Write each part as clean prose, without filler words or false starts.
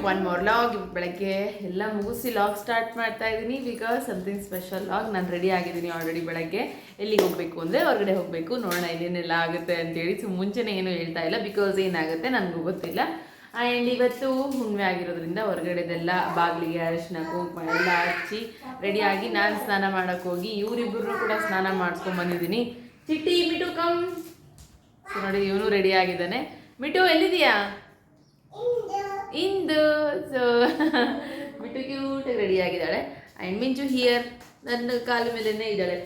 One more log. ಬೆಳಗ್ಗೆ ಎಲ್ಲ ಮುಗಿಸಿ ಲಾಗ್ ಸ್ಟಾರ್ಟ್ ಮಾಡ್ತಾ ಇದ್ದೀನಿ ಬಿಕಾಸ್ ಸಮಥಿಂಗ್ ಸ್ಪೆಷಲ್ ಲಾಗ್. ನಾನು ರೆಡಿ ಆಗಿದ್ದೀನಿ ಆಲ್ರೆಡಿ. ಬೆಳಗ್ಗೆ ಎಲ್ಲಿಗೆ ಹೋಗಬೇಕು ಅಂದರೆ ಹೊರಗಡೆ ಹೋಗಬೇಕು, ನೋಡೋಣ ಏನೇನೆಲ್ಲ ಆಗುತ್ತೆ ಅಂತೇಳಿ. ಸೊ ಮುಂಚೆನೇ ಏನು ಹೇಳ್ತಾ ಇಲ್ಲ ಬಿಕಾಸ್ ಏನಾಗುತ್ತೆ ನನಗೂ ಗೊತ್ತಿಲ್ಲ. ಆ್ಯಂಡ್ ಇವತ್ತು ಹುಣ್ಣಿಮೆ ಆಗಿರೋದ್ರಿಂದ ಹೊರಗಡೆದೆಲ್ಲ ಬಾಗಿಲಿಗೆ ಅರಿಶಿನ ಕುಂಕುಮ ಎಲ್ಲ ಹಚ್ಚಿ ರೆಡಿಯಾಗಿ ನಾನು ಸ್ನಾನ ಮಾಡೋಕ್ಕೆ ಹೋಗಿ ಇವರಿಬ್ಬರನ್ನೂ ಕೂಡ ಸ್ನಾನ ಮಾಡಿಸ್ಕೊಂಡು ಬಂದಿದ್ದೀನಿ. ಚಿಟ್ಟಿ ಮಿಟು ಕಮ್. ಸೊ ನೋಡಿ ಇವನು ರೆಡಿ ಆಗಿದ್ದಾನೆ. ಮಿಟು ಎಲ್ಲಿದೆಯಾ? ಇಂದು. ಸೊ ಮಿಟು ಕ್ಯೂಟಾಗಿ ರೆಡಿ ಆಗಿದ್ದಾಳೆ. ಆ್ಯಂಡ್ ಮಿಂಚು ಹಿಯರ್ ನನ್ನ ಕಾಲ ಮೇಲೇ ಇದ್ದಾಳೆ.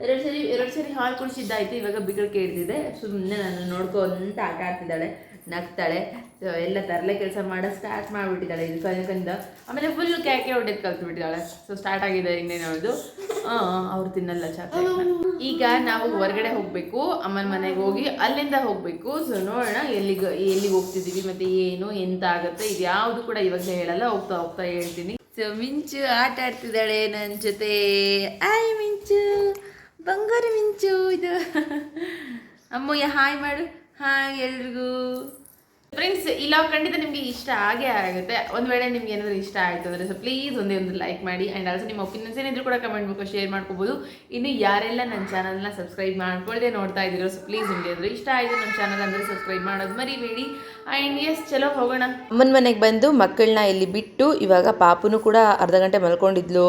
ಎರಡು ಸರಿ ಹಾಲು ಕುಡಿಸಿದ್ದಾಯ್ತು, ಇವಾಗ ಬಿಗಳಿಕೆ ಹಿಡ್ದಿದೆ. ಸುಮ್ಮನೆ ನಾನು ನೋಡ್ಕೊಂತ ಆಟ ಆಡ್ತಿದ್ದಾಳೆ, ನಗ್ತಾಳೆ. ಸೊ ಎಲ್ಲ ತರಲೆ ಕೆಲಸ ಮಾಡೋ ಸ್ಟಾರ್ಟ್ ಮಾಡಿಬಿಟ್ಟಿದ್ದಾಳೆ ಇದು ಕನಕಂದ. ಆಮೇಲೆ ಫುಲ್ ಕ್ಯಾಕೆ ಹೊಡೆದು ಕಲ್ತ್ಬಿಟ್ಟಿದ್ದಾಳೆ. ಸೊ ಸ್ಟಾರ್ಟ್ ಆಗಿದೆ ಇನ್ನೇನು ಹೇಳೋದು. ಅವ್ರು ತಿನ್ನಲ್ಲ ಚಾಕ್ಲೇಟ್ನ. ಈಗ ನಾವು ಹೊರಗಡೆ ಹೋಗಬೇಕು, ಅಮ್ಮನ ಮನೆಗೆ ಹೋಗಿ ಅಲ್ಲಿಂದ ಹೋಗಬೇಕು. ಸೊ ನೋಡೋಣ ಎಲ್ಲಿಗೆ ಹೋಗ್ತಿದ್ದೀವಿ ಮತ್ತು ಏನು ಎಂತ ಆಗುತ್ತೆ ಇದು ಯಾವುದು ಕೂಡ ಇವಾಗ ಹೇಳಲ್ಲ, ಹೋಗ್ತಾ ಹೋಗ್ತಾ ಹೇಳ್ತೀನಿ. ಸೊ ಮಿಂಚು ಆಟ ಆಡ್ತಿದ್ದಾಳೆ ನನ್ನ ಜೊತೆ. ಆಯ್ ಮಿಂಚು, ಬಂಗಾರ ಮಿಂಚು ಇದು. ಅಮ್ಮಯ್ಯ ಹಾಯ್ ಮಾಡು. ಹಾಯ್ ಎಲ್ರಿಗೂ. ಫ್ರೆಂಡ್ಸ್, ಈ ಲಾಗ್ ಖಂಡಿತ ನಿಮಗೆ ಇಷ್ಟ ಆಗೇ ಆಗುತ್ತೆ. ಒಂದು ವೇಳೆ ನಿಮ್ಗೆ ಏನಾದರೂ ಇಷ್ಟ ಆಯಿತು ಅಂದರೆ ಸೊ ಪ್ಲೀಸ್ ಒಂದೇ ಒಂದು ಲೈಕ್ ಮಾಡಿ. ಆ್ಯಂಡ್ ಆಲ್ಸೋ ನಿಮ್ಮ ಒಪಿನಿಯನ್ಸ್ ಏನಿದ್ರು ಕೂಡ ಕಮೆಂಟ್ ಮೂಲಕ ಶೇರ್ ಮಾಡ್ಕೋಬೋದು. ಇನ್ನು ಯಾರೆಲ್ಲ ನನ್ನ ಚಾನಲ್ನ ಸಬ್ಸ್ಕ್ರೈಬ್ ಮಾಡ್ಕೊಳ್ಳದೆ ನೋಡ್ತಾ ಇದ್ದೀರೋ ಸೊ ಪ್ಲೀಸ್ ನಿಮಗೆ ಏನಾದರೂ ಇಷ್ಟ ಆಯಿತು ನಮ್ಮ ಚಾನಲ್ ಅಂದರೆ ಸಬ್ಸ್ಕ್ರೈಬ್ ಮಾಡೋದು ಮರಿಬೇಡಿ. ಆ್ಯಂಡ್ ಎಸ್ ಚಲೋ ಹೋಗೋಣ. ಅಮ್ಮನ ಮನೆಗೆ ಬಂದು ಮಕ್ಕಳನ್ನ ಇಲ್ಲಿ ಬಿಟ್ಟು ಇವಾಗ ಪಾಪುನು ಕೂಡ ಅರ್ಧ ಗಂಟೆ ಮಲ್ಕೊಂಡಿದ್ಲು.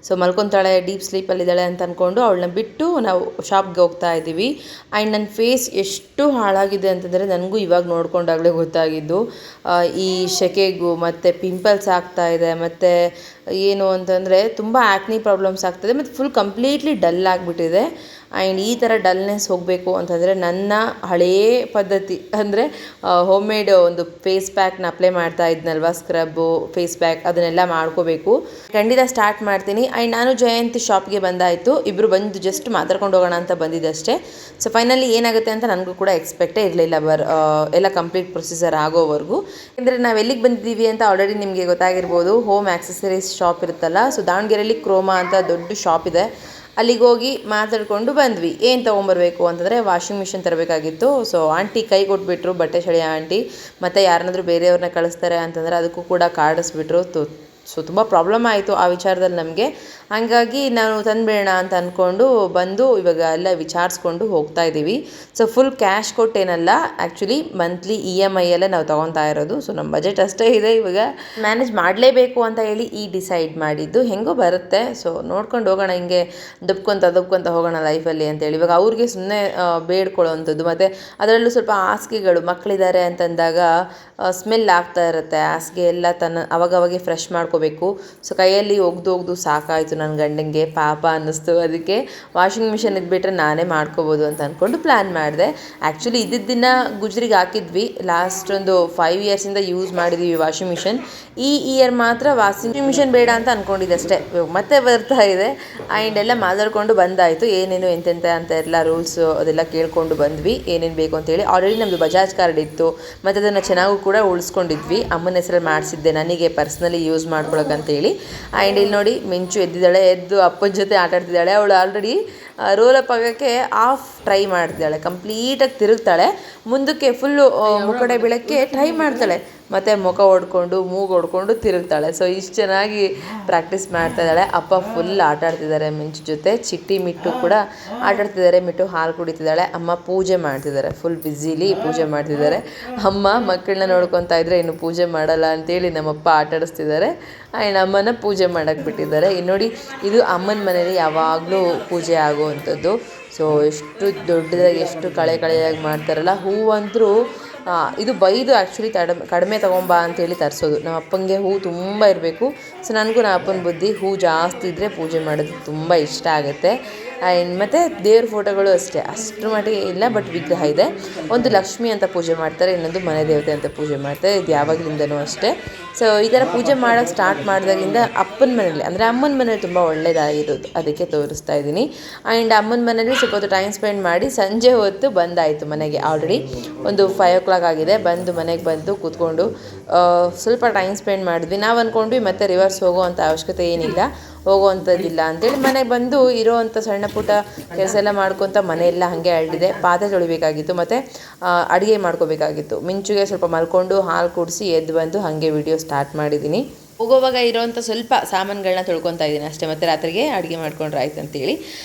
ಸೊ ಮಲ್ಕೊತಾಳೆ, ಡೀಪ್ ಸ್ಲೀಪಲ್ಲಿದ್ದಾಳೆ ಅಂತ ಅಂದ್ಕೊಂಡು ಅವಳನ್ನ ಬಿಟ್ಟು ನಾವು ಶಾಪ್ಗೆ ಹೋಗ್ತಾ ಇದ್ದೀವಿ. ಆ್ಯಂಡ್ ನನ್ನ ಫೇಸ್ ಎಷ್ಟು ಹಾಳಾಗಿದೆ ಅಂತಂದರೆ ನನಗೂ ಇವಾಗ ನೋಡ್ಕೊಂಡಾಗಲೇ ಗೊತ್ತಾಗಿದ್ದು. ಈ ಸೆಕೆಗೂ ಮತ್ತು ಪಿಂಪಲ್ಸ್ ಆಗ್ತಾ ಇದೆ, ಮತ್ತು ಏನು ಅಂತಂದರೆ ತುಂಬ ಆ್ಯಕ್ನಿ ಪ್ರಾಬ್ಲಮ್ಸ್ ಆಗ್ತದೆ, ಮತ್ತು ಫುಲ್ ಕಂಪ್ಲೀಟ್ಲಿ ಡಲ್ ಆಗಿಬಿಟ್ಟಿದೆ. ಆ್ಯಂಡ್ ಈ ಥರ ಡಲ್ನೆಸ್ ಹೋಗಬೇಕು ಅಂತಂದರೆ ನನ್ನ ಹಳೆಯ ಪದ್ಧತಿ ಅಂದರೆ ಹೋಮ್ ಮೇಡ್ ಒಂದು ಫೇಸ್ ಪ್ಯಾಕ್ನ ಅಪ್ಲೈ ಮಾಡ್ತಾ ಇದ್ನಲ್ವ, ಸ್ಕ್ರಬ್ಬು, ಫೇಸ್ ಪ್ಯಾಕ್ ಅದನ್ನೆಲ್ಲ ಮಾಡ್ಕೋಬೇಕು. ಖಂಡಿತ ಸ್ಟಾರ್ಟ್ ಮಾಡ್ತೀನಿ. ಆ್ಯಂಡ್ ನಾನು ಜಯಂತಿ ಶಾಪ್ಗೆ ಬಂದಾಯಿತು. ಇಬ್ಬರು ಬಂದು ಜಸ್ಟ್ ಮಾತಾಡ್ಕೊಂಡು ಹೋಗೋಣ ಅಂತ ಬಂದಿದ್ದಷ್ಟೇ. ಸೊ ಫೈನಲಿ ಏನಾಗುತ್ತೆ ಅಂತ ನನಗೂ ಕೂಡ ಎಕ್ಸ್ಪೆಕ್ಟೇ ಇರಲಿಲ್ಲ ಎಲ್ಲ ಕಂಪ್ಲೀಟ್ ಪ್ರೊಸೀಜರ್ ಆಗೋವರೆಗೂ. ಅಂದರೆ ನಾವು ಎಲ್ಲಿಗೆ ಬಂದಿದ್ದೀವಿ ಅಂತ ಆಲ್ರೆಡಿ ನಿಮಗೆ ಗೊತ್ತಾಗಿರ್ಬೋದು. ಹೋಮ್ ಆಕ್ಸೆಸರೀಸ್ ಶಾಪ್ ಇರುತ್ತಲ್ಲ, ಸೊ ದಾವಣಗೆರೆಯಲ್ಲಿ ಕ್ರೋಮಾ ಅಂತ ದೊಡ್ಡ ಶಾಪ್ ಇದೆ. ಅಲ್ಲಿಗೆ ಹೋಗಿ ಮಾತಾಡಿಕೊಂಡು ಬಂದ್ವಿ. ಏನು ತೊಗೊಂಬರ್ಬೇಕು ಅಂತಂದರೆ ವಾಷಿಂಗ್ ಮಿಷಿನ್ ತರಬೇಕಾಗಿತ್ತು. ಸೊ ಆಂಟಿ ಕೈ ಕೊಟ್ಬಿಟ್ರು, ಬಟ್ಟೆ ಶೆಳೆಯ ಆಂಟಿ. ಮತ್ತು ಯಾರನ್ನಾದ್ರೂ ಬೇರೆಯವ್ರನ್ನ ಕಳಿಸ್ತಾರೆ ಅಂತಂದರೆ ಅದಕ್ಕೂ ಕೂಡ ಕಾರ್ಡಿಸ್ಬಿಟ್ರು. ಸೊ ತುಂಬ ಪ್ರಾಬ್ಲಮ್ ಆಯಿತು ಆ ವಿಚಾರದಲ್ಲಿ ನಮಗೆ. ಹಾಗಾಗಿ ನಾನು ತಂದುಬೇಡ ಅಂತ ಅಂದ್ಕೊಂಡು ಬಂದು ಇವಾಗ ಎಲ್ಲ ವಿಚಾರಿಸ್ಕೊಂಡು ಹೋಗ್ತಾ ಇದ್ದೀವಿ. ಸೊ ಫುಲ್ ಕ್ಯಾಶ್ ಕೊಟ್ಟೇನಲ್ಲ, ಆ್ಯಕ್ಚುಲಿ ಮಂತ್ಲಿ EMI ಎಲ್ಲ ನಾವು ತೊಗೊತಾ ಇರೋದು. ಸೊ ನಮ್ಮ ಬಜೆಟ್ ಅಷ್ಟೇ ಇದೆ, ಇವಾಗ ಮ್ಯಾನೇಜ್ ಮಾಡಲೇಬೇಕು ಅಂತ ಹೇಳಿ ಡಿಸೈಡ್ ಮಾಡಿದ್ದು. ಹೆಂಗೋ ಬರುತ್ತೆ, ಸೊ ನೋಡ್ಕೊಂಡು ಹೋಗೋಣ, ಹಿಂಗೆ ದಬ್ಕೊಂತ ಹೋಗೋಣ ಲೈಫಲ್ಲಿ ಅಂತೇಳಿ. ಇವಾಗ ಅವ್ರಿಗೆ ಸುಮ್ಮನೆ ಬೇಡ್ಕೊಳ್ಳೋವಂಥದ್ದು, ಮತ್ತು ಅದರಲ್ಲೂ ಸ್ವಲ್ಪ ಹಾಸಿಗೆಗಳು ಮಕ್ಕಳಿದ್ದಾರೆ ಅಂತಂದಾಗ ಸ್ಮೆಲ್ ಆಗ್ತಾ ಇರುತ್ತೆ. ಹಾಸಿಗೆ ಎಲ್ಲ ಅವಾಗವಾಗೆ ಫ್ರೆಶ್ ಮಾಡ್ಕೋಬೇಕು. ಸೊ ಕೈಯಲ್ಲಿ ಒಗ್ದು ಸಾಕಾಯಿತು ನನ್ನ ಗಂಡಂಗೆ, ಪಾಪ ಅನ್ನಿಸ್ತು. ಅದಕ್ಕೆ ವಾಷಿಂಗ್ ಮಿಷಿನ್ ಇದ್ಬಿಟ್ರೆ ನಾನೇ ಮಾಡ್ಕೋಬೋದು ಅಂತ ಅಂದ್ಕೊಂಡು ಪ್ಲ್ಯಾನ್ ಮಾಡಿದೆ. ಆ್ಯಕ್ಚುಲಿ ಇದ್ದಿದ್ದನ್ನು ಗುಜ್ರಿಗೆ ಹಾಕಿದ್ವಿ. ಲಾಸ್ಟ್ ಒಂದು 5 ಇಯರ್ಸಿಂದ ಯೂಸ್ ಮಾಡಿದ್ದೀವಿ ವಾಷಿಂಗ್ ಮಿಷಿನ್. ಈ ಇಯರ್ ಮಾತ್ರ ವಾಷಿಂಗ್ ಮಿಷಿನ್ ಬೇಡ ಅಂತ ಅಂದ್ಕೊಂಡಿದ್ದೆ ಅಷ್ಟೇ. ಮತ್ತೆ ಬರ್ತಾ ಇದೆ. ಆ್ಯಂಡ್ ಎಲ್ಲ ಮಾತಾಡಿಕೊಂಡು ಬಂದಾಯಿತು. ಏನೇನು ಎಂತೆಂತ ಅಂತ ಎಲ್ಲ ರೂಲ್ಸು ಅದೆಲ್ಲ ಕೇಳಿಕೊಂಡು ಬಂದ್ವಿ, ಏನೇನು ಬೇಕು ಅಂತೇಳಿ. ಆಲ್ರೆಡಿ ನಮ್ಮದು ಬಜಾಜ್ ಕಾರ್ಡ್ ಇತ್ತು, ಮತ್ತು ಅದನ್ನು ಚೆನ್ನಾಗೂ ಕೂಡ ಉಳಿಸ್ಕೊಂಡಿದ್ವಿ. ಅಮ್ಮನ ಹೆಸರಲ್ಲಿ ಮಾಡಿಸಿದ್ದೆ ನನಗೆ ಪರ್ಸ್ನಲಿ ಯೂಸ್ ಮಾಡ್ಕೊಳಕ್ಕಂತೇಳಿ. ಆ್ಯಂಡ್ ಇಲ್ಲಿ ನೋಡಿ ಮಿಂಚು ಎದ್ದು ಅಪ್ಪನ ಜೊತೆ ಆಟ ಆಡ್ತಿದ್ದಾಳೆ. ಅವಳು ಆಲ್ರೆಡಿ ರೋಲಪ್ ಆಗೋಕ್ಕೆ ಟ್ರೈ ಮಾಡ್ತಿದ್ದಾಳೆ, ಕಂಪ್ಲೀಟಾಗಿ ತಿರುಗ್ತಾಳೆ ಮುಂದಕ್ಕೆ, ಫುಲ್ಲು ಮುಖಡೆ ಬೀಳೋಕ್ಕೆ ಟ್ರೈ ಮಾಡ್ತಾಳೆ, ಮತ್ತು ಮುಖ ಹೊಡ್ಕೊಂಡು ಮೂಗು ಹೊಡ್ಕೊಂಡು ತಿರುಗ್ತಾಳೆ. ಸೊ ಇಷ್ಟು ಚೆನ್ನಾಗಿ ಪ್ರಾಕ್ಟೀಸ್ ಮಾಡ್ತಾ ಇದ್ದಾಳೆ. ಅಪ್ಪ ಫುಲ್ ಆಟ ಆಡ್ತಿದ್ದಾರೆ ಮಿಂಚು ಜೊತೆ. ಚಿಟ್ಟಿ ಮಿಟ್ಟು ಕೂಡ ಆಟಾಡ್ತಿದ್ದಾರೆ. ಮಿಟ್ಟು ಹಾಲು ಕುಡಿತಿದ್ದಾಳೆ. ಅಮ್ಮ ಪೂಜೆ ಮಾಡ್ತಿದ್ದಾರೆ, ಫುಲ್ ಬ್ಯುಸಿಲಿ ಪೂಜೆ ಮಾಡ್ತಿದ್ದಾರೆ. ಅಮ್ಮ ಮಕ್ಕಳನ್ನ ನೋಡ್ಕೊತಾ ಇದ್ರೆ ಇನ್ನು ಪೂಜೆ ಮಾಡಲ್ಲ ಅಂತೇಳಿ ನಮ್ಮಪ್ಪ ಆಟಾಡಿಸ್ತಿದ್ದಾರೆ. ಆ್ಯಂಡ್ ಅಮ್ಮನ ಪೂಜೆ ಮಾಡೋಕ್ಕೆ ಬಿಟ್ಟಿದ್ದಾರೆ. ಇನ್ನು ನೋಡಿ, ಇದು ಅಮ್ಮನ ಮನೇಲಿ ಯಾವಾಗಲೂ ಪೂಜೆ ಆಗುವಂಥದ್ದು. ಸೊ ಎಷ್ಟು ದೊಡ್ಡದಾಗಿ ಎಷ್ಟು ಕಳೆಯಾಗಿ ಮಾಡ್ತಾರಲ್ಲ. ಹೂವಂತರೂ ಇದು ಬೈದು ಆ್ಯಕ್ಚುಲಿ ಕಡಿಮೆ ತೊಗೊಂಬ ಅಂತೇಳಿ ತರಿಸೋದು. ನಮ್ಮ ಅಪ್ಪನಿಗೆ ಹೂ ತುಂಬ ಇರಬೇಕು. ಸೊ ನನಗೂ ನಮ್ಮ ಅಪ್ಪನ ಬುದ್ಧಿ, ಹೂ ಜಾಸ್ತಿ ಇದ್ದರೆ ಪೂಜೆ ಮಾಡೋದು ತುಂಬ ಇಷ್ಟ ಆಗುತ್ತೆ. ಮತ್ತು ದೇವ್ರ ಫೋಟೋಗಳು ಅಷ್ಟೇ, ಅಷ್ಟರ ಮಟ್ಟಿಗೆ ಇಲ್ಲ, ಬಟ್ ವಿಗ್ರಹ ಇದೆ. ಒಂದು ಲಕ್ಷ್ಮಿ ಅಂತ ಪೂಜೆ ಮಾಡ್ತಾರೆ, ಇನ್ನೊಂದು ಮನೆ ದೇವತೆ ಅಂತ ಪೂಜೆ ಮಾಡ್ತಾರೆ. ಇದು ಯಾವಾಗಲಿಂದನೂ ಅಷ್ಟೇ. ಸೊ ಈ ಥರ ಪೂಜೆ ಮಾಡೋಕ್ಕೆ ಸ್ಟಾರ್ಟ್ ಮಾಡಿದಾಗಿಂದ ಅಪ್ಪನ ಮನೇಲಿ ಅಂದರೆ ಅಮ್ಮನ ಮನೇಲಿ ತುಂಬ ಒಳ್ಳೆಯದಾಗಿರೋದು, ಅದಕ್ಕೆ ತೋರಿಸ್ತಾ ಇದ್ದೀನಿ. ಆ್ಯಂಡ್ ಅಮ್ಮನ ಮನೇಲಿ ಸ್ವಲ್ಪ ಹೊತ್ತು ಟೈಮ್ ಸ್ಪೆಂಡ್ ಮಾಡಿ ಸಂಜೆ ಹೊತ್ತು ಬಂದಾಯಿತು ಮನೆಗೆ. ಆಲ್ರೆಡಿ ಒಂದು 5 o'clock ಆಗಿದೆ. ಮನೆಗೆ ಬಂದು ಕೂತ್ಕೊಂಡು ಸ್ವಲ್ಪ ಟೈಮ್ ಸ್ಪೆಂಡ್ ಮಾಡಿದ್ವಿ. ನಾವು ಅಂದ್ಕೊಂಡ್ವಿ ಮತ್ತೆ ರಿವರ್ಸ್ ಹೋಗುವಂಥ ಅವಶ್ಯಕತೆ ಏನಿಲ್ಲ, ಹೋಗೋವಂಥದ್ದಿಲ್ಲ ಅಂತೇಳಿ ಮನೆಗೆ ಬಂದು ಇರೋವಂಥ ಸಣ್ಣ ಪುಟ್ಟ ಕೆಲಸ ಎಲ್ಲ ಮಾಡ್ಕೊತ ಮನೆಯೆಲ್ಲ ಹಾಗೆ ಅಳ್ಳಿದೆ. ಪಾತ್ರೆ ತೊಳಿಬೇಕಾಗಿತ್ತು ಮತ್ತು ಅಡುಗೆ ಮಾಡ್ಕೋಬೇಕಾಗಿತ್ತು. ಮಿಂಚುಗೆ ಸ್ವಲ್ಪ ಮಲ್ಕೊಂಡು ಹಾಲು ಕುಡಿಸಿ ಎದ್ದು ಬಂದು ಹಾಗೆ ವಿಡಿಯೋ ಸ್ಟಾರ್ಟ್ ಮಾಡಿದ್ದೀನಿ. ಹೋಗೋವಾಗ ಇರೋವಂಥ ಸ್ವಲ್ಪ ಸಾಮಾನುಗಳನ್ನ ತೊಳ್ಕೊತಾ ಇದ್ದೀನಿ ಅಷ್ಟೇ, ಮತ್ತು ರಾತ್ರಿಗೆ ಅಡುಗೆ ಮಾಡ್ಕೊಂಡ್ರೆ ಆಯ್ತು ಅಂತೇಳಿ.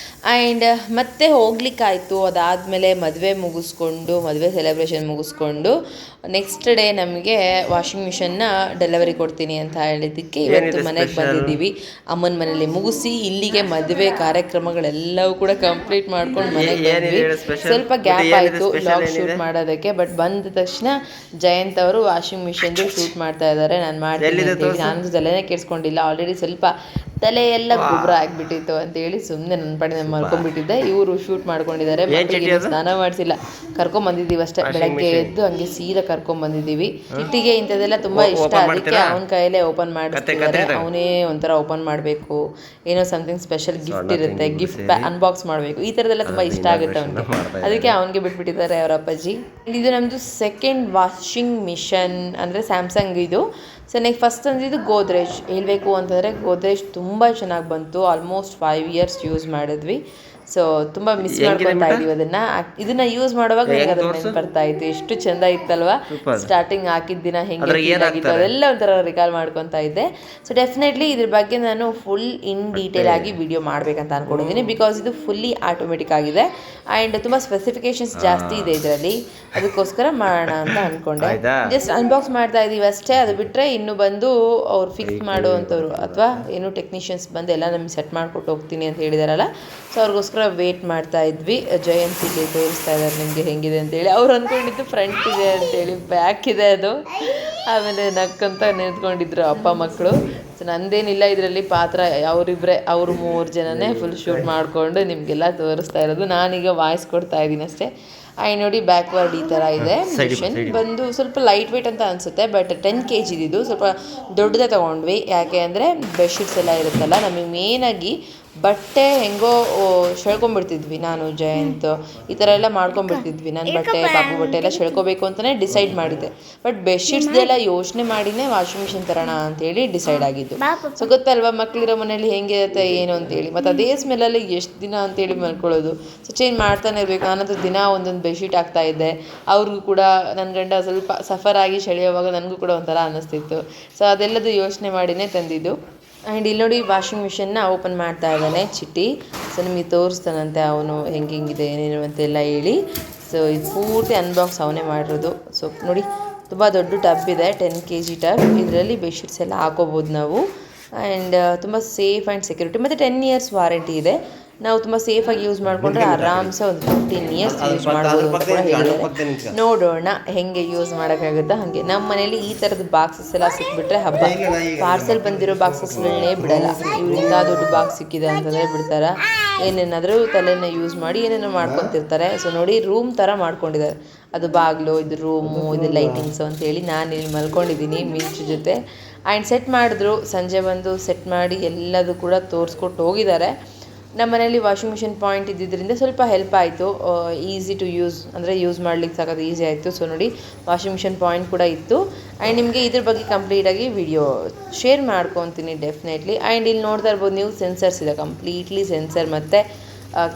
ಆ್ಯಂಡ್ ಮತ್ತೆ ಹೋಗ್ಲಿಕ್ಕಾಯಿತು. ಅದಾದಮೇಲೆ ಮದುವೆ ಮುಗಿಸ್ಕೊಂಡು, ಮದುವೆ ಸೆಲೆಬ್ರೇಷನ್ ಮುಗಿಸ್ಕೊಂಡು ನೆಕ್ಸ್ಟ್ ಡೇ ನಮಗೆ ವಾಷಿಂಗ್ ಮಿಷನ್ನ ಡೆಲಿವರಿ ಕೊಡ್ತೀನಿ ಅಂತ ಹೇಳಿದ್ದಕ್ಕೆ ಇವತ್ತು ಮನೆಗೆ ಬಂದಿದ್ದೀವಿ. ಅಮ್ಮನ ಮನೇಲಿ ಮುಗಿಸಿ ಇಲ್ಲಿಗೆ ಮದುವೆ ಕಾರ್ಯಕ್ರಮಗಳೆಲ್ಲವೂ ಕೂಡ ಕಂಪ್ಲೀಟ್ ಮಾಡ್ಕೊಂಡು ಮನೆಗೆ ಬಂದ್ವಿ. ಸ್ವಲ್ಪ ಗ್ಯಾಪ್ ಆಯಿತು ವ್ಲಾಗ್ ಶೂಟ್ ಮಾಡೋದಕ್ಕೆ, ಬಟ್ ಬಂದ ತಕ್ಷಣ ಜಯಂತ್ ಅವರು ವಾಷಿಂಗ್ ಮಿಷನ್ದು ಶೂಟ್ ಮಾಡ್ತಾ ಇದ್ದಾರೆ. ನಾನು ಮಾಡ್ತೀನಿ ಅಂತೇಳಿ ನಾನು ತಲೆನೇ ಕೆಡ್ಸ್ಕೊಂಡಿಲ್ಲ. ಆಲ್ರೆಡಿ ಸ್ವಲ್ಪ ತಲೆ ಎಲ್ಲ ಗೊಬ್ಬರ ಆಗಿಬಿಟ್ಟಿತ್ತು ಅಂತೇಳಿ ಸುಮ್ಮನೆ ನನ್ನ ಪಡೆ ನಾನು ಮಲ್ಕೊಂಡ್ಬಿಟ್ಟಿದ್ದೆ. ಇವರು ಶೂಟ್ ಮಾಡ್ಕೊಂಡಿದ್ದಾರೆ. ಮಕ್ಕಳಿಗೆ ಸ್ನಾನ ಮಾಡಿಸಿಲ್ಲ, ಕರ್ಕೊಂಬಂದಿದ್ದೀವಿ ಅಷ್ಟೇ. ಬೆಳಗ್ಗೆ ಎದ್ದು ಹಂಗೆ ಸೀದಾ ಕರ್ಕೊಂಬಂದಿದ್ದೀವಿ. ಚಿಟ್ಟಿಗೆ ಇಂಥದ್ದೆಲ್ಲ ತುಂಬ ಇಷ್ಟ, ಅದಕ್ಕೆ ಅವನ ಕೈಯಲ್ಲೇ ಓಪನ್ ಮಾಡಿಸ್ತಿದ್ದಾರೆ. ಅವನೇ ಒಂಥರ ಓಪನ್ ಮಾಡಬೇಕು, ಏನೋ ಸಮಥಿಂಗ್ ಸ್ಪೆಷಲ್ ಗಿಫ್ಟ್ ಇರುತ್ತೆ, ಗಿಫ್ಟ್ ಅನ್ಬಾಕ್ಸ್ ಮಾಡಬೇಕು, ಈ ಥರದ್ದೆಲ್ಲ ತುಂಬ ಇಷ್ಟ ಆಗುತ್ತೆ ಅವನಿಗೆ. ಅದಕ್ಕೆ ಅವನಿಗೆ ಬಿಟ್ಬಿಟ್ಟಿದ್ದಾರೆ ಅವರ ಅಪ್ಪಾಜಿ. ಇದು ನಮ್ಮದು ಸೆಕೆಂಡ್ ವಾಷಿಂಗ್ ಮಿಷನ್, ಅಂದರೆ ಸ್ಯಾಮ್ಸಂಗ್ ಇದು. ಸೊ ನೆಕ್ಸ್ಟ್ ಫಸ್ಟ್ ಅಂದಿದ್ದು ಗೋದ್ರೇಜ್. ಹೇಳಬೇಕು ಅಂತಂದರೆ ಗೋದ್ರೇಜ್ ತುಂಬ ಚೆನ್ನಾಗಿ ಬಂತು. ಆಲ್ಮೋಸ್ಟ್ 5 years ಯೂಸ್ ಮಾಡಿದ್ವಿ. ಸೊ ತುಂಬ ಮಿಸ್ ಮಾಡ್ಕೊತಾ ಇದೀವಿ ಇದನ್ನ ಯೂಸ್ ಮಾಡುವಾಗ ನನಗೆ ಅದ್ರ ನೆನಪು ಬರ್ತಾ ಇತ್ತು. ಎಷ್ಟು ಚೆಂದ ಇತ್ತಲ್ವಾ ಸ್ಟಾರ್ಟಿಂಗ್ ಹಾಕಿದ ದಿನ, ಹೆಂಗೆ ಆಗಿತ್ತು ಅದೆಲ್ಲ ಒಂಥರ ರಿಕಾಲ್ ಮಾಡ್ಕೊತಾ ಇದ್ದೆ. ಸೊ ಡೆಫಿನೆಟ್ಲಿ ಇದ್ರ ಬಗ್ಗೆ ನಾನು ಫುಲ್ ಇನ್ ಡೀಟೇಲ್ ಆಗಿ ವಿಡಿಯೋ ಮಾಡ್ಬೇಕಂತ ಅನ್ಕೊಂಡಿದ್ದೀನಿ. ಬಿಕಾಸ್ ಇದು ಫುಲ್ಲಿ ಆಟೋಮೆಟಿಕ್ ಆಗಿದೆ ಆ್ಯಂಡ್ ತುಂಬ ಸ್ಪೆಸಿಫಿಕೇಶನ್ಸ್ ಜಾಸ್ತಿ ಇದೆ ಇದರಲ್ಲಿ. ಅದಕ್ಕೋಸ್ಕರ ಮಾಡೋಣ ಅಂತ ಅಂದ್ಕೊಂಡೆ. ಜಸ್ಟ್ ಅನ್ಬಾಕ್ಸ್ ಮಾಡ್ತಾ ಇದ್ದೀವಿ ಅಷ್ಟೇ. ಅದು ಬಿಟ್ಟರೆ ಇನ್ನು ಬಂದು ಅವ್ರು ಫಿಕ್ಸ್ ಮಾಡುವಂಥವ್ರು ಅಥವಾ ಏನು ಟೆಕ್ನಿಷಿಯನ್ಸ್ ಬಂದು ಎಲ್ಲ ನಮಗೆ ಸೆಟ್ ಮಾಡಿಕೊಟ್ಟು ಹೋಗ್ತೀನಿ ಅಂತ ಹೇಳಿದಾರಲ್ಲ, ಸೊ ಅವ್ರಿಗೋಸ್ಕರ ವೇಟ್ ಮಾಡ್ತಾ ಇದ್ವಿ. ಜಯಂತಿಗೆ ತೋರಿಸ್ತಾ ಇದ್ದಾರೆ ನಿಮಗೆ ಹೆಂಗಿದೆ ಅಂತೇಳಿ. ಅವ್ರು ಅಂದ್ಕೊಂಡಿದ್ದು ಫ್ರಂಟ್ ಇದೆ ಅಂತೇಳಿ, ಬ್ಯಾಕ್ ಇದೆ ಅದು. ಆಮೇಲೆ ನಕ್ಕಂತ ನಿಂತ್ಕೊಂಡಿದ್ರು ಅಪ್ಪ ಮಕ್ಕಳು. ಸೊ ನಂದೇನಿಲ್ಲ ಇದರಲ್ಲಿ ಪಾತ್ರ, ಅವರು 3 ಜನನೇ ಫುಲ್ ಶೂಟ್ ಮಾಡಿಕೊಂಡು ನಿಮಗೆಲ್ಲ ತೋರಿಸ್ತಾ ಇರೋದು. ನಾನೀಗ ವಾಯ್ಸ್ ಕೊಡ್ತಾ ಇದ್ದೀನಿ ಅಷ್ಟೇ. ನೋಡಿ ಬ್ಯಾಕ್ವರ್ಡ್ ಈ ಥರ ಇದೆ. ಮಿಷನ್ ಬಂದು ಸ್ವಲ್ಪ ಲೈಟ್ ವೇಟ್ ಅಂತ ಅನಿಸುತ್ತೆ, ಬಟ್ 10 kg ಇದು. ಸ್ವಲ್ಪ ದೊಡ್ಡದೇ ತೊಗೊಂಡ್ವಿ. ಯಾಕೆ ಅಂದರೆ ಬೆಡ್ಶೀಟ್ಸ್ ಎಲ್ಲ ಇರುತ್ತಲ್ಲ, ನಮಗೆ ಮೇನಾಗಿ ಬಟ್ಟೆ ಹೆಂಗೋ ಸೆಳ್ಕೊಂಡ್ಬಿಡ್ತಿದ್ವಿ. ನಾನು ಜಯಂತ್ ಈ ಥರ ಎಲ್ಲ ಮಾಡ್ಕೊಂಡ್ಬಿಡ್ತಿದ್ವಿ. ನನ್ನ ಬಟ್ಟೆ, ಪಾಪು ಬಟ್ಟೆ ಎಲ್ಲ ಸೆಳ್ಕೋಬೇಕು ಅಂತಲೇ ಡಿಸೈಡ್ ಮಾಡಿದ್ದೆ. ಬಟ್ ಬೆಡ್ಶೀಟ್ಸ್ದೆಲ್ಲ ಯೋಚನೆ ಮಾಡಿನೇ ವಾಷಿಂಗ್ ಮಿಷಿನ್ ತರೋಣ ಅಂತೇಳಿ ಡಿಸೈಡ್ ಆಗಿದ್ದು. ಸೊ ಗೊತ್ತಲ್ವಾ ಮಕ್ಕಳಿರೋ ಮನೇಲಿ ಹೆಂಗಿರುತ್ತೆ ಏನು ಅಂತೇಳಿ. ಮತ್ತು ಅದೇ ಸ್ಮೆಲ್ಲಲ್ಲಿ ಎಷ್ಟು ದಿನ ಅಂತೇಳಿ ಮಲ್ಕೊಳ್ಳೋದು. ಸೊ ಚೇಂಜ್ ಮಾಡ್ತಾನೆ ಇರಬೇಕು. ನಾನಂತೂ ದಿನ ಒಂದೊಂದು ಬೆಡ್ಶೀಟ್ ಹಾಕ್ತಾ ಇದ್ದೆ. ಅವ್ರಿಗೂ ಕೂಡ ನನ್ನ ಗಂಡ ಸ್ವಲ್ಪ ಸಫರ್ ಆಗಿ ಸೆಳೆಯುವಾಗ ನನಗೂ ಕೂಡ ಒಂಥರ ಅನ್ನಿಸ್ತಿತ್ತು. ಸೊ ಅದೆಲ್ಲದು ಯೋಚನೆ ಮಾಡಿನೇ ತಂದಿದ್ದು. ಆ್ಯಂಡ್ ಇಲ್ಲಿ ನೋಡಿ ವಾಷಿಂಗ್ ಮಿಷನ್ನ ಓಪನ್ ಮಾಡ್ತಾ ಇದ್ದಾನೆ ಚಿಟ್ಟಿ. ಸೊ ನಿಮಗೆ ತೋರಿಸ್ತಾನಂತೆ ಅವನು ಹೆಂಗಿದೆ ಏನೇನು ಅಂತೆಲ್ಲ ಹೇಳಿ. ಸೊ ಇದು ಪೂರ್ತಿ ಅನ್ಬಾಕ್ಸ್ ಅವನೇ ಮಾಡಿರೋದು. ಸೊ ನೋಡಿ ತುಂಬ ದೊಡ್ಡ ಟಬ್ ಇದೆ, 10 kg ಟಬ್. ಇದರಲ್ಲಿ ಬೆಡ್ಶೀಟ್ಸ್ ಎಲ್ಲ ಹಾಕೋಬೋದು ನಾವು. ಆ್ಯಂಡ್ ತುಂಬ ಸೇಫ್ ಆ್ಯಂಡ್ ಸೆಕ್ಯೂರಿಟಿ, ಮತ್ತು 10 years ವಾರಂಟಿ ಇದೆ. ನಾವು ತುಂಬ ಸೇಫಾಗಿ ಯೂಸ್ ಮಾಡಿಕೊಂಡ್ರೆ ಆರಾಮ್ಸೆ ಒಂದು 15 years ಯೂಸ್ ಮಾಡ್ಬೋದು ಅಂತ ಕೂಡ ಹೇಳಿದ್ದಾರೆ. ನೋಡೋಣ ಹೆಂಗೆ ಯೂಸ್ ಮಾಡೋಕ್ಕಾಗುತ್ತಾ ಹಾಗೆ. ನಮ್ಮ ಮನೇಲಿ ಈ ಥರದ ಬಾಕ್ಸಸ್ ಎಲ್ಲ ಸಿಕ್ಬಿಟ್ರೆ ಹಬ್ಬ. ಪಾರ್ಸೆಲ್ ಬಂದಿರೋ ಬಾಕ್ಸಸ್ಗಳನ್ನೇ ಬಿಡಲ್ಲ. ಇವರಿಂದ ದೊಡ್ಡ ಬಾಕ್ಸ್ ಸಿಕ್ಕಿದೆ ಅಂತಂದರೆ ಬಿಡ್ತಾರೆ. ಏನೇನಾದರೂ ತಲೆನ ಯೂಸ್ ಮಾಡಿ ಏನೇನೋ ಮಾಡ್ಕೊತಿರ್ತಾರೆ. ಸೊ ನೋಡಿ ರೂಮ್ ಥರ ಮಾಡ್ಕೊಂಡಿದ್ದಾರೆ. ಅದು ಬಾಗಿಲು, ಇದು ರೂಮು, ಇದು ಲೈಟಿಂಗ್ಸು ಅಂತೇಳಿ. ನಾನು ಇಲ್ಲಿ ಮಲ್ಕೊಂಡಿದ್ದೀನಿ ಮಿಂಚು ಜೊತೆ. ಆ್ಯಂಡ್ ಸೆಟ್ ಮಾಡಿದ್ರು. ಸಂಜೆ ಬಂದು ಸೆಟ್ ಮಾಡಿ ಎಲ್ಲದೂ ಕೂಡ ತೋರಿಸ್ಕೊಟ್ಟು ಹೋಗಿದ್ದಾರೆ. ನಮ್ಮ ಮನೇಲಿ ವಾಷಿಂಗ್ ಮಿಷಿನ್ ಪಾಯಿಂಟ್ ಇದ್ದಿದ್ದರಿಂದ ಸ್ವಲ್ಪ ಹೆಲ್ಪ್ ಆಯಿತು. ಈಸಿ ಟು ಯೂಸ್, ಅಂದರೆ ಯೂಸ್ ಮಾಡ್ಲಿಕ್ಕೆ ಸಾಕೋದು ಈಸಿ ಆಯಿತು. ಸೊ ನೋಡಿ ವಾಷಿಂಗ್ ಮಿಷಿನ್ ಪಾಯಿಂಟ್ ಕೂಡ ಇತ್ತು. ಆ್ಯಂಡ್ ನಿಮಗೆ ಇದ್ರ ಬಗ್ಗೆ ಕಂಪ್ಲೀಟಾಗಿ ವಿಡಿಯೋ ಶೇರ್ ಮಾಡ್ಕೊತೀನಿ ಡೆಫಿನೆಟ್ಲಿ. ಆ್ಯಂಡ್ ಇಲ್ಲಿ ನೋಡ್ತಾ ಇರ್ಬೋದು ನೀವು, ಸೆನ್ಸರ್ಸ್ ಇದೆ, ಕಂಪ್ಲೀಟ್ಲಿ ಸೆನ್ಸರ್ ಮತ್ತು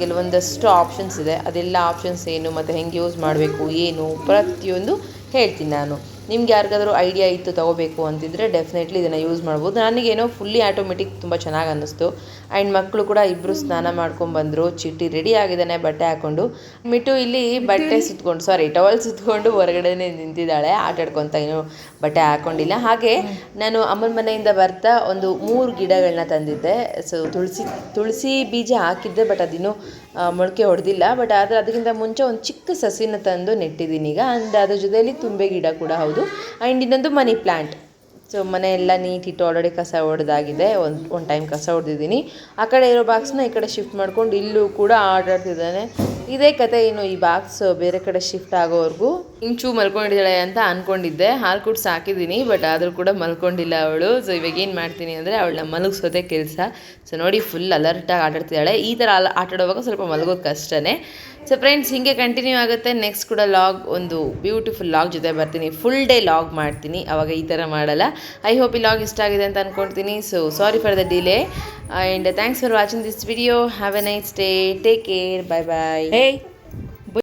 ಕೆಲವೊಂದಷ್ಟು ಆಪ್ಷನ್ಸ್ ಇದೆ. ಅದೆಲ್ಲ ಆಪ್ಷನ್ಸ್ ಏನು ಮತ್ತು ಹೆಂಗೆ ಯೂಸ್ ಮಾಡಬೇಕು ಏನು ಪ್ರತಿಯೊಂದು ಹೇಳ್ತೀನಿ ನಾನು. ನಿಮ್ಗೆ ಯಾರಿಗಾದರೂ ಐಡಿಯಾ ಇತ್ತು ತೊಗೋಬೇಕು ಅಂತಿದ್ರೆ ಡೆಫಿನೆಟ್ಲಿ ಇದನ್ನು ಯೂಸ್ ಮಾಡ್ಬೋದು. ನನಗೇನೋ ಫುಲ್ಲಿ ಆಟೋಮೆಟಿಕ್ ತುಂಬ ಚೆನ್ನಾಗಿ ಅನ್ನಿಸ್ತು. ಆ್ಯಂಡ್ ಮಕ್ಕಳು ಕೂಡ ಇಬ್ಬರು ಸ್ನಾನ ಮಾಡ್ಕೊಂಡ್ಬಂದರು. ಚಿಟ್ಟಿ ರೆಡಿ ಆಗಿದ್ದಾನೆ ಬಟ್ಟೆ ಹಾಕ್ಕೊಂಡು. ಮಿಟ್ಟು ಇಲ್ಲಿ ಬಟ್ಟೆ ಟವಲ್ ಸುತ್ಕೊಂಡು ಹೊರಗಡೆನೇ ನಿಂತಿದ್ದಾಳೆ ಆಟಾಡ್ಕೊತ. ಇನ್ನೂ ಬಟ್ಟೆ ಹಾಕ್ಕೊಂಡಿಲ್ಲ. ಹಾಗೆ ನಾನು ಅಮ್ಮನ ಮನೆಯಿಂದ ಬರ್ತಾ ಒಂದು 3 ಗಿಡಗಳನ್ನ ತಂದಿದ್ದೆ. ಸೊ ತುಳಸಿ ಬೀಜ ಹಾಕಿದ್ದೆ, ಬಟ್ ಅದಿನ್ನೂ ಮೊಳಕೆ ಹೊಡೆದಿಲ್ಲ. ಬಟ್ ಆದರೆ ಅದಕ್ಕಿಂತ ಮುಂಚೆ ಒಂದು ಚಿಕ್ಕ ಸಸಿನ ತಂದು ನೆಟ್ಟಿದ್ದೀನಿ ಈಗ. ಆ್ಯಂಡ್ ಅದ್ರ ಜೊತೆಯಲ್ಲಿ ತುಂಬೆ ಗಿಡ ಕೂಡ ಹೌದು. ಆ್ಯಂಡ್ ಇನ್ನೊಂದು ಮನಿ ಪ್ಲ್ಯಾಂಟ್. ಸೊ ಮನೆಯೆಲ್ಲ ನೀಟಿಟ್ಟು ಆಲ್ರೆಡಿ ಕಸ ಹೊಡೆದಾಗಿದೆ. ಒಂದು ಟೈಮ್ ಕಸ ಹೊಡೆದಿದ್ದೀನಿ. ಆ ಕಡೆ ಇರೋ ಬಾಕ್ಸ್ನ ಈ ಕಡೆ ಶಿಫ್ಟ್ ಮಾಡ್ಕೊಂಡು ಇಲ್ಲೂ ಕೂಡ ಆಟಾಡ್ತಿದ್ದಾನೆ. ಇದೇ ಕತೆ. ಇನ್ನು ಈ ಬಾಕ್ಸ್ ಬೇರೆ ಕಡೆ ಶಿಫ್ಟ್ ಆಗೋವರೆಗೂ ಇಂಚು ಮಲ್ಕೊಂಡಿದ್ದಾಳೆ ಅಂತ ಅಂದ್ಕೊಂಡಿದ್ದೆ, ಹಾಲು ಕುಡ್ಸಿ ಸಾಕಿದ್ದೀನಿ, ಬಟ್ ಆದರೂ ಕೂಡ ಮಲ್ಕೊಂಡಿಲ್ಲ ಅವಳು. ಸೊ ಇವಾಗ ಏನು ಮಾಡ್ತೀನಿ ಅಂದರೆ ಅವಳನ್ನ ಮಲಗಿಸೋದೇ ಕೆಲಸ. ಸೊ ನೋಡಿ ಫುಲ್ ಅಲರ್ಟಾಗಿ ಆಟಾಡ್ತಿದ್ದಾಳೆ. ಈ ಥರ ಆಟಾಡುವಾಗ ಸ್ವಲ್ಪ ಮಲಗೋದು ಕಷ್ಟನೇ. ಸೊ ಫ್ರೆಂಡ್ಸ್ ಹೀಗೆ ಕಂಟಿನ್ಯೂ ಆಗುತ್ತೆ. ನೆಕ್ಸ್ಟ್ ಕೂಡ ಲಾಗ್ ಒಂದು ಬ್ಯೂಟಿಫುಲ್ ಲಾಗ್ ಜೊತೆ ಬರ್ತೀನಿ, ಫುಲ್ ಡೇ ಲಾಗ್ ಮಾಡ್ತೀನಿ, ಅವಾಗ ಈ ಥರ ಮಾಡಲ್ಲ. ಐ ಹೋಪ್ ಈ ಲಾಗ್ ಇಷ್ಟ ಆಗಿದೆ ಅಂತ ಅಂದ್ಕೊಳ್ತೀನಿ. So sorry for the delay and thanks for watching this video. Have a nice day, take care, bye bye.